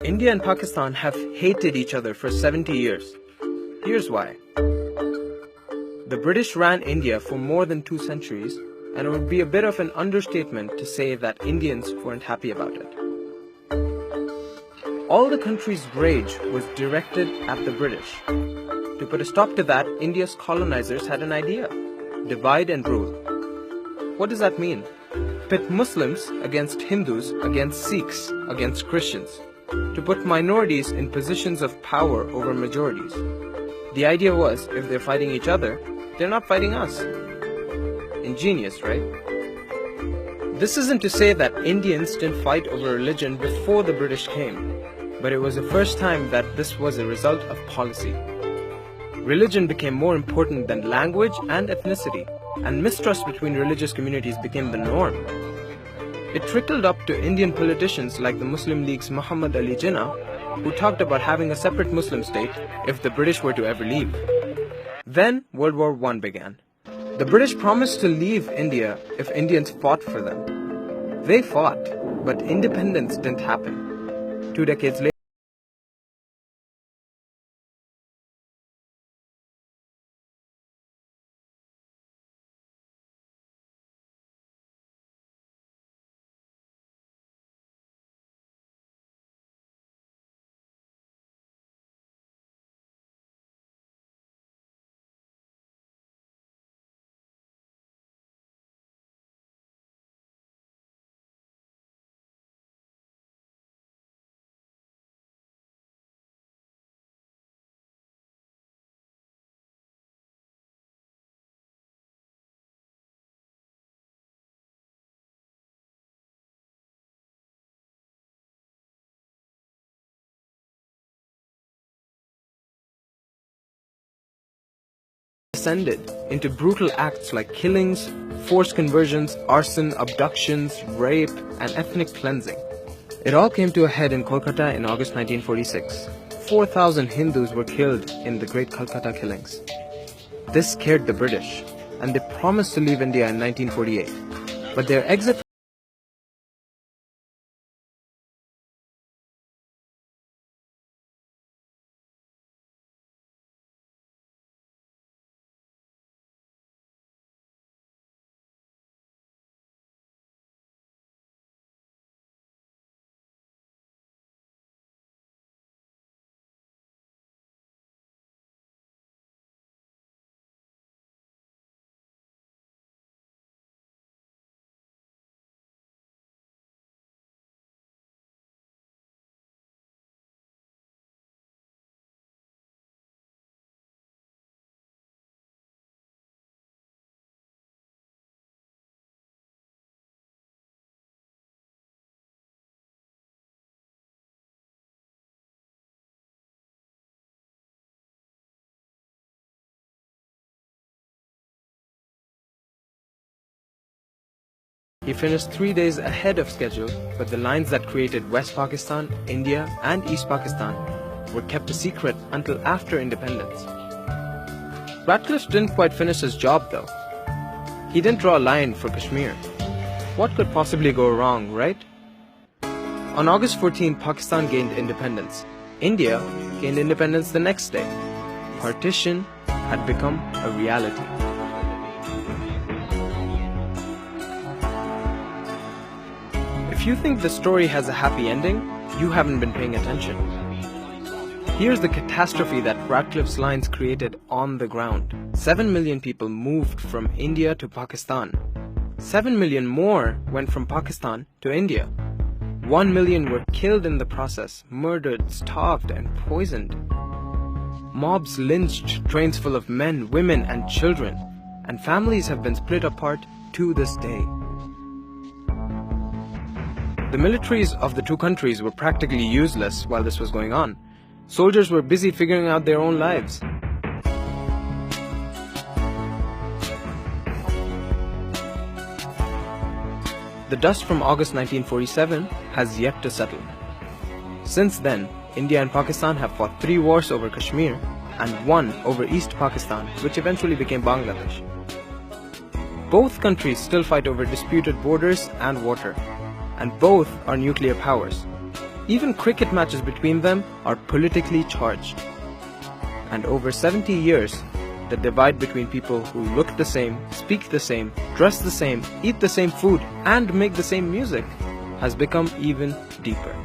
India and Pakistan have hated each other for 70 years. Here's why. The British ran India for more than 2 centuries, and it would be a bit of an understatement to say that Indians weren't happy about it. All the country's rage was directed at the British. To put a stop to that, India's colonizers had an idea: divide and rule. What does that mean? Pit Muslims against Hindus, against Sikhs, against Christians. To put minorities in positions of power over majorities. The idea was, if they're fighting each other, they're not fighting us. Ingenious, right? This isn't to say that Indians didn't fight over religion before the British came, but it was the first time that this was a result of policy. Religion became more important than language and ethnicity, and mistrust between religious communities became the norm. It trickled up to Indian politicians like the Muslim League's Muhammad Ali Jinnah, who talked about having a separate Muslim state if the British were to ever leave. Then World War I began. The British promised to leave India if Indians fought for them. They fought, but independence didn't happen. 2 decades later, descended into brutal acts like killings, forced conversions, arson, abductions, rape, and ethnic cleansing. It all came to a head in Kolkata in August 1946. 4,000 Hindus were killed in the Great Calcutta Killings. This scared the British, and they promised to leave India in 1948. But their exit He finished 3 days ahead of schedule, but the lines that created West Pakistan, India, and East Pakistan were kept a secret until after independence. Radcliffe didn't quite finish his job though. He didn't draw a line for Kashmir. What could possibly go wrong, right? On August 14, Pakistan gained independence. India gained independence the next day. Partition had become a reality. If you think the story has a happy ending, you haven't been paying attention. Here's the catastrophe that Radcliffe's lines created on the ground. 7 million people moved from India to Pakistan. 7 million more went from Pakistan to India. 1 million were killed in the process, murdered, starved, and poisoned. Mobs lynched trains full of men, women, and children, and families have been split apart to this day. The militaries of the 2 countries were practically useless while this was going on. Soldiers were busy figuring out their own lives. The dust from August 1947 has yet to settle. Since then, India and Pakistan have fought 3 wars over Kashmir and 1 over East Pakistan, which eventually became Bangladesh. Both countries still fight over disputed borders and water, and both are nuclear powers. Even cricket matches between them are politically charged. And over 70 years, the divide between people who look the same, speak the same, dress the same, eat the same food, and make the same music has become even deeper.